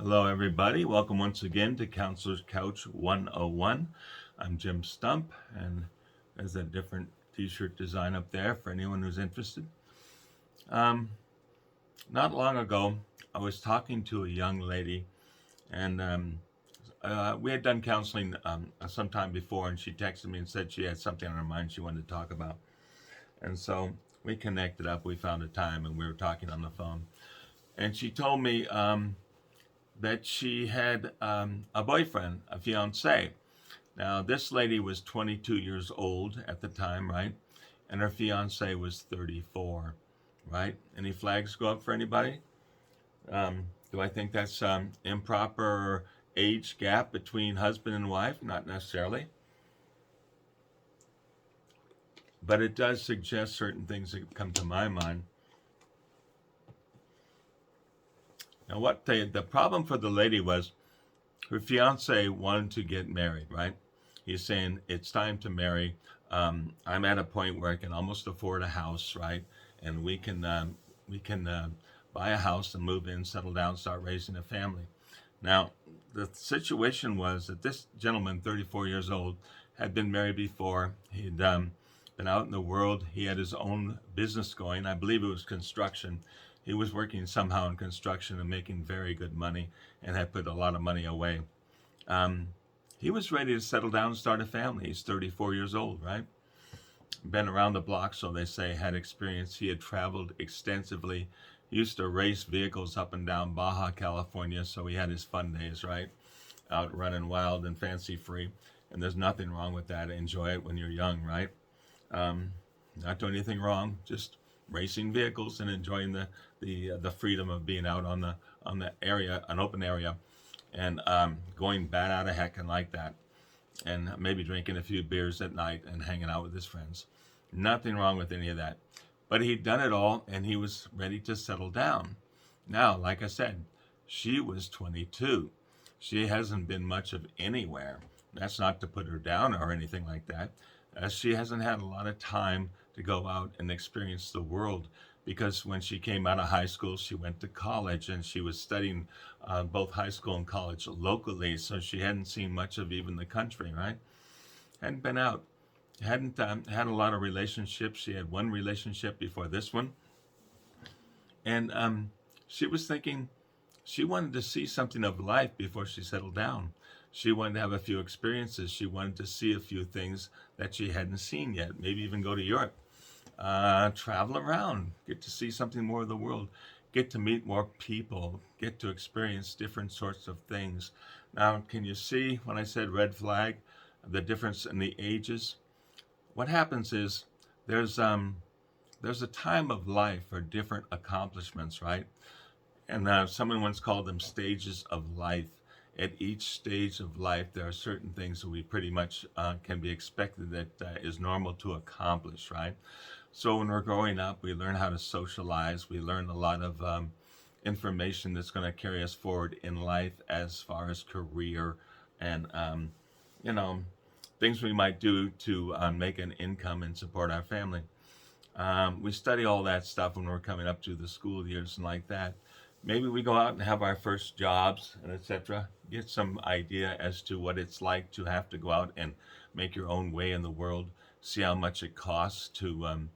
Hello, everybody. Welcome once again to Counselor's Couch 101. I'm Jim Stump, and there's a different t shirt design up there for anyone who's interested. Um, Not long ago, I was talking to a young lady, and we had done counseling sometime before, and she texted me and said she had something on her mind she wanted to talk about. And so we connected up, we found a time, and we were talking on the phone. And she told me that she had a boyfriend, a fiance. Now, this lady was 22 years old at the time, right? And her fiance was 34, right? Any flags go up for anybody? Do I think that's improper age gap between husband and wife? Not necessarily. But it does suggest certain things that come to my mind. Now, what the problem for the lady was her fiance wanted to get married, right? He's saying it's time to marry. I'm at a point where I can almost afford a house, right? And we can buy a house and move in, settle down, start raising a family. Now, the situation was that this gentleman, 34 years old, had been married before. He'd been out in the world. He had his own business going. I believe it was construction. He was working somehow in construction and making very good money and had put a lot of money away. Um, he was ready to settle down and start a family. He's 34 years old, right? Been around the block, so they say, had experience. He had traveled extensively. He used to race vehicles up and down Baja California, so he had his fun days, right? Out running wild and fancy free. And there's nothing wrong with that. Enjoy it when you're young, right? Um, Not doing anything wrong, just racing vehicles and enjoying the freedom of being out on the area, an open area, and going bat out of heck and like that, and maybe drinking a few beers at night and hanging out with his friends. Nothing wrong with any of that. But he'd done it all and he was ready to settle down. Now, like I said, she was 22. She hasn't been much of anywhere. That's not to put her down or anything like that. She hasn't had a lot of time to go out and experience the world because when she came out of high school, she went to college and she was studying both high school and college locally. So she hadn't seen much of even the country, right? Hadn't been out. Hadn't had a lot of relationships. She had one relationship before this one. And she was thinking she wanted to see something of life before she settled down. She wanted to have a few experiences. She wanted to see a few things that she hadn't seen yet. Maybe even go to Europe, travel around, get to see something more of the world, get to meet more people, get to experience different sorts of things. Now, can you see when I said red flag, the difference in the ages? What happens is there's um, there's a time of life for different accomplishments, right? And someone once called them stages of life. At each stage of life, there are certain things that we pretty much can be expected that is normal to accomplish, right? So when we're growing up, we learn how to socialize. We learn a lot of information that's going to carry us forward in life as far as career and, you know, things we might do to make an income and support our family. We study all that stuff when we're coming up to the school years and like that. Maybe we go out and have our first jobs and etc. Get some idea as to what it's like to have to go out and make your own way in the world. See how much it costs to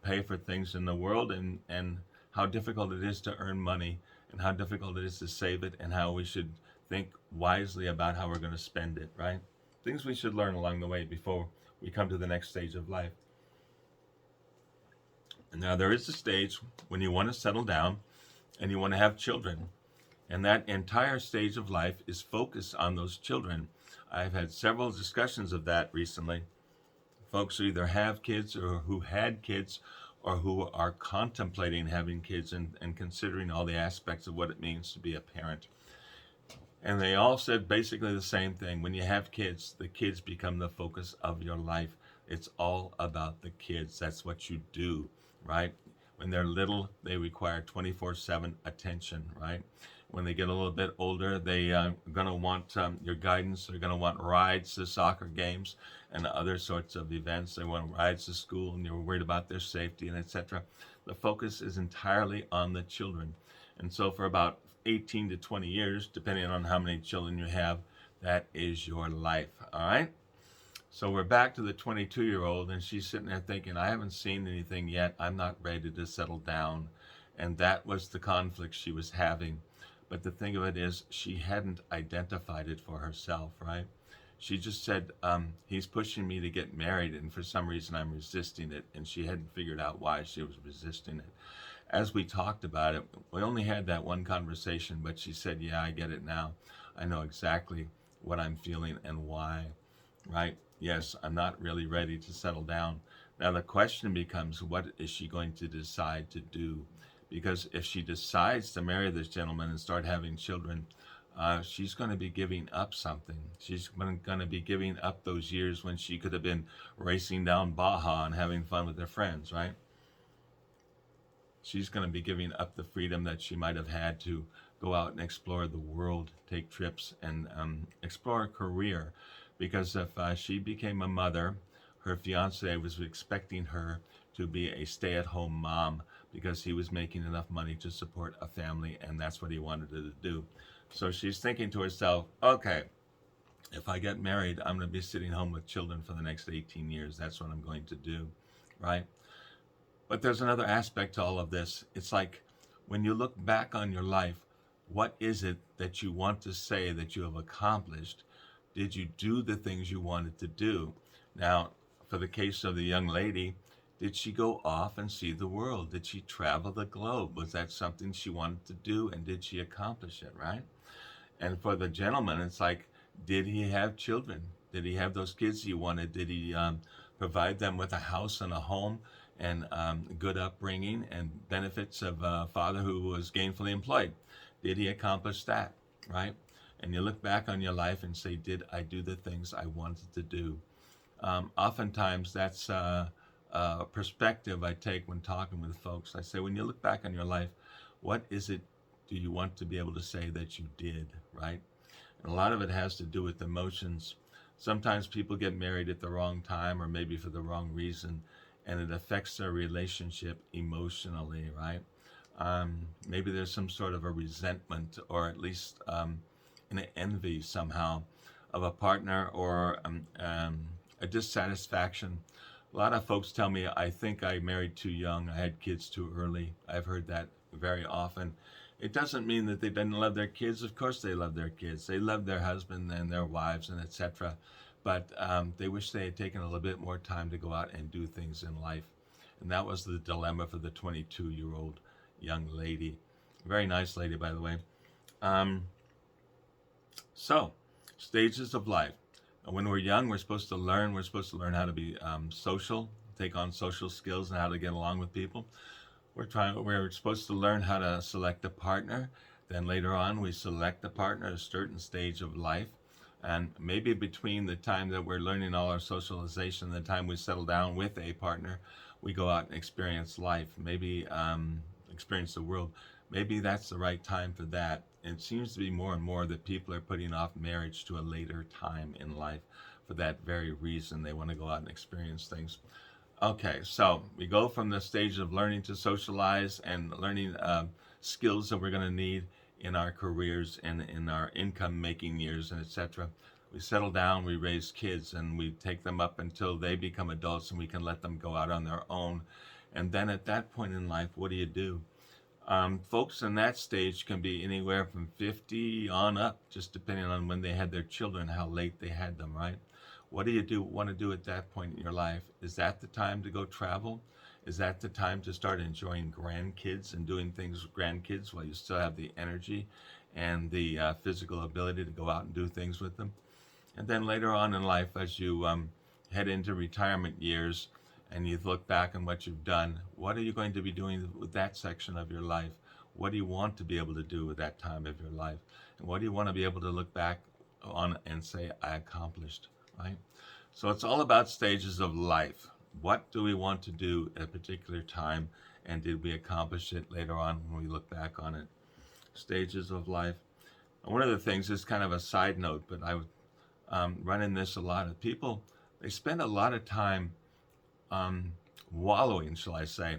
pay for things in the world, and how difficult it is to earn money, and how difficult it is to save it, and how we should think wisely about how we're going to spend it. Right? Things we should learn along the way before we come to the next stage of life. Now, there is a stage when you want to settle down and you want to have children. And that entire stage of life is focused on those children. I've had several discussions of that recently. Folks who either have kids or who had kids or who are contemplating having kids and considering all the aspects of what it means to be a parent. And they all said basically the same thing. When you have kids, the kids become the focus of your life. It's all about the kids. That's what you do, right? When they're little, they require 24/7 attention, right? When they get a little bit older, they are going to want your guidance. They're going to want rides to soccer games and other sorts of events. They want rides to school, and you're worried about their safety and etc. The focus is entirely on the children. And so for about 18 to 20 years, depending on how many children you have, that is your life. All right? So we're back to the 22-year-old, and she's sitting there thinking, I haven't seen anything yet. I'm not ready to settle down. And that was the conflict she was having. But the thing of it is, she hadn't identified it for herself, right? She just said, he's pushing me to get married, and for some reason I'm resisting it. And she hadn't figured out why she was resisting it. As we talked about it, we only had that one conversation, but she said, yeah, I get it now. I know exactly what I'm feeling and why, right? Yes, I'm not really ready to settle down. Now the question becomes, what is she going to decide to do? Because if she decides to marry this gentleman and start having children, she's going to be giving up something. She's going to be giving up those years when she could have been racing down Baja and having fun with her friends, right? She's going to be giving up the freedom that she might have had to go out and explore the world, take trips, and explore a career. Because if she became a mother, her fiance was expecting her to be a stay-at-home mom because he was making enough money to support a family, and that's what he wanted her to do. So she's thinking to herself, okay, if I get married, I'm going to be sitting home with children for the next 18 years. That's what I'm going to do, right? But there's another aspect to all of this. It's like when you look back on your life, what is it that you want to say that you have accomplished? Did you do the things you wanted to do? Now, for the case of the young lady, did she go off and see the world? Did she travel the globe? Was that something she wanted to do, and did she accomplish it, right? And for the gentleman, it's like, did he have children? Did he have those kids he wanted? Did he provide them with a house and a home and good upbringing and benefits of a father who was gainfully employed? Did he accomplish that, right? And you look back on your life and say, did I do the things I wanted to do? Oftentimes, that's a perspective I take when talking with folks. I say, when you look back on your life, what is it do you want to be able to say that you did, right? And a lot of it has to do with emotions. Sometimes people get married at the wrong time or maybe for the wrong reason, and it affects their relationship emotionally, right? Maybe there's some sort of a resentment or at least an envy somehow of a partner or a dissatisfaction. A lot of folks tell me, I think I married too young, I had kids too early. I've heard that very often. It doesn't mean that they didn't love their kids. Of course they love their kids. They love their husband and their wives and etc. But they wish they had taken a little bit more time to go out and do things in life. And that was the dilemma for the 22-year-old young lady. Very nice lady, by the way. So, stages of life. When we're young, we're supposed to learn. We're supposed to learn how to be social, take on social skills and how to get along with people. We're supposed to learn how to select a partner. Then later on, we select a partner at a certain stage of life. And maybe between the time that we're learning all our socialization and the time we settle down with a partner, we go out and experience life, maybe experience the world. Maybe that's the right time for that. It seems to be more and more that people are putting off marriage to a later time in life for that very reason. They want to go out and experience things. Okay, so we go from the stage of learning to socialize and learning skills that we're going to need in our careers and in our income making years and etc. We settle down, we raise kids, and we take them up until they become adults and we can let them go out on their own. And then at that point in life, what do? Folks in that stage can be anywhere from 50 on up, just depending on when they had their children, how late they had them, right? What do you want to do at that point in your life? Is that the time to go travel? Is that the time to start enjoying grandkids and doing things with grandkids while you still have the energy and the physical ability to go out and do things with them? And then later on in life, as you head into retirement years and you look back on what you've done, what are you going to be doing with that section of your life? What do you want to be able to do with that time of your life? And what do you want to be able to look back on and say, I accomplished, right? So it's all about stages of life. What do we want to do at a particular time, and did we accomplish it later on when we look back on it? Stages of life. And one of the things is kind of a side note, but I would run in this a lot of people. They spend a lot of time wallowing, shall I say,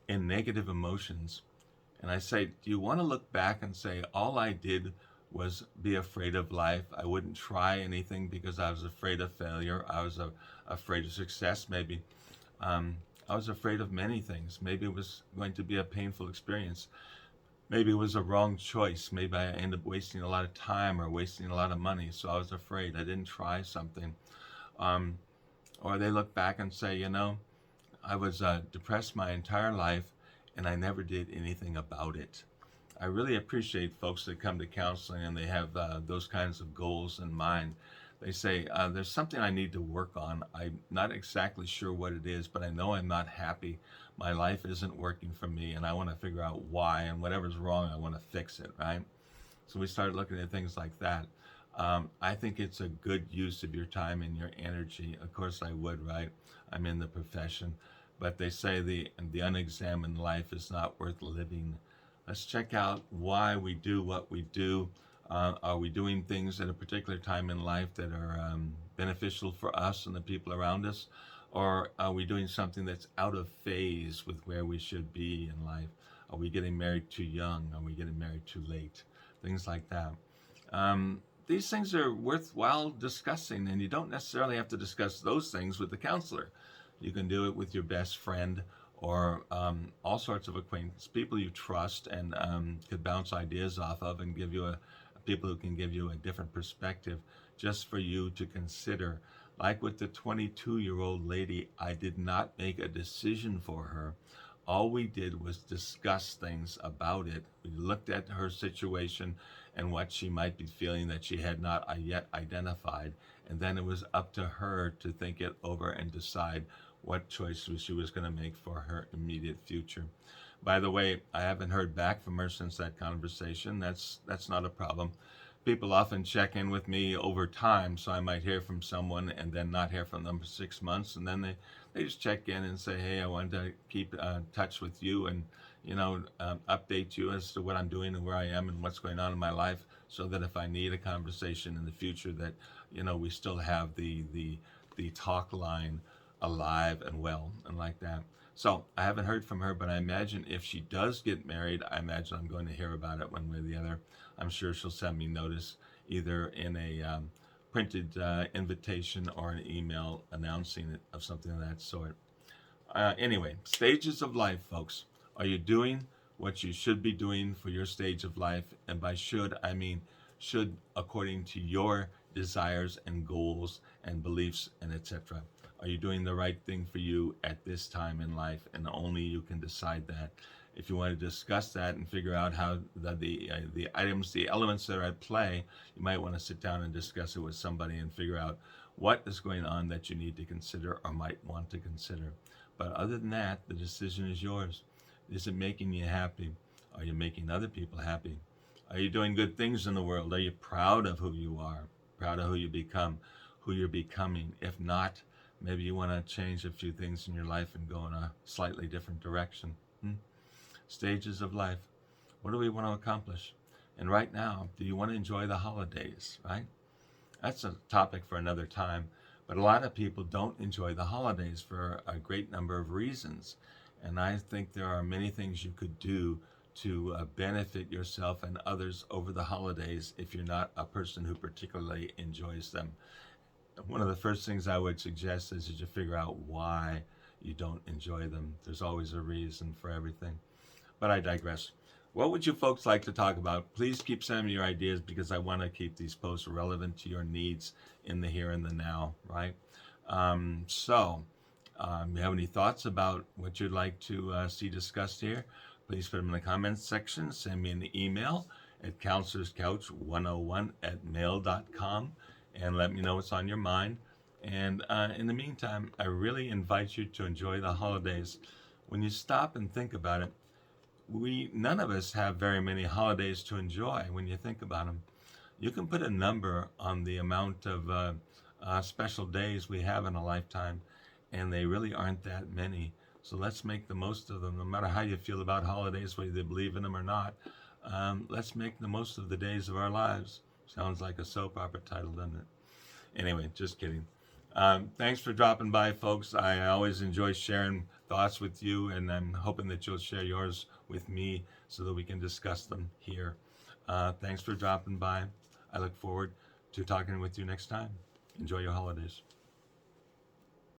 in negative emotions And I say, do you want to look back and say, all I did was be afraid of life? I wouldn't try anything because I was afraid of failure. I was afraid of success, maybe. Um, I was afraid of many things. Maybe it was going to be a painful experience. Maybe it was a wrong choice. Maybe I ended up wasting a lot of time or wasting a lot of money. So I was afraid. I didn't try something. Um, or they look back and say, I was depressed my entire life and I never did anything about it. I really appreciate folks that come to counseling and they have those kinds of goals in mind. They say, there's something I need to work on. I'm not exactly sure what it is, but I know I'm not happy. My life isn't working for me, and I want to figure out why, and whatever's wrong, I want to fix it, right? So we started looking at things like that. I think it's a good use of your time and your energy. Of course, I would, right? I'm in the profession, but they say the unexamined life is not worth living. Let's check out why we do what we do. Are we doing things at a particular time in life that are beneficial for us and the people around us? Or are we doing something that's out of phase with where we should be in life? Are we getting married too young? Are we getting married too late? Things like that. These things are worthwhile discussing, and you don't necessarily have to discuss those things with the counselor. You can do it with your best friend or all sorts of acquaintances, people you trust and could bounce ideas off of and give you people who can give you a different perspective just for you to consider. Like with the 22-year-old lady, I did not make a decision for her. All we did was discuss things about it. We looked at her situation and what she might be feeling that she had not yet identified. And then it was up to her to think it over and decide what choices she was going to make for her immediate future. By the way, I haven't heard back from her since that conversation. That's not a problem. People often check in with me over time, so I might hear from someone and then not hear from them for 6 months, and then they just check in and say, hey, I wanted to keep touch with you and update you as to what I'm doing and where I am and what's going on in my life, so that if I need a conversation in the future, that we still have the talk line alive and well and like that. So I haven't heard from her, but I imagine if she does get married, I imagine I'm going to hear about it one way or the other. I'm sure she'll send me notice either in a printed invitation or an email announcing it of something of that sort. Anyway, stages of life, folks. Are you doing what you should be doing for your stage of life? And by should, I mean should according to your desires and goals and beliefs and etc. Are you doing the right thing for you at this time in life? And only you can decide that. If you want to discuss that and figure out how the items, the elements that are at play, you might want to sit down and discuss it with somebody and figure out what is going on that you need to consider or might want to consider. But other than that, the decision is yours. Is it making you happy? Are you making other people happy? Are you doing good things in the world? Are you proud of who you are? Proud of who you become, who you're becoming? If not, maybe you want to change a few things in your life and go in a slightly different direction. Stages of life. What do we want to accomplish? And right now, do you want to enjoy the holidays, right? That's a topic for another time. But a lot of people don't enjoy the holidays for a great number of reasons. And I think there are many things you could do to benefit yourself and others over the holidays if you're not a person who particularly enjoys them. One of the first things I would suggest is that you figure out why you don't enjoy them. There's always a reason for everything. But I digress. What would you folks like to talk about? Please keep sending me your ideas because I want to keep these posts relevant to your needs in the here and the now, right? You have any thoughts about what you'd like to see discussed here? Please put them in the comments section. Send me an email at counselorscouch101@mail.com and let me know what's on your mind. And in the meantime, I really invite you to enjoy the holidays. When you stop and think about it, none of us have very many holidays to enjoy when you think about them. You can put a number on the amount of special days we have in a lifetime, and they really aren't that many. So let's make the most of them, no matter how you feel about holidays, whether you believe in them or not. Let's make the most of the days of our lives. Sounds like a soap opera title, doesn't it? Anyway, just kidding. Thanks for dropping by, folks. I always enjoy sharing thoughts with you, and I'm hoping that you'll share yours with me so that we can discuss them here. Thanks for dropping by. I look forward to talking with you next time. Enjoy your holidays.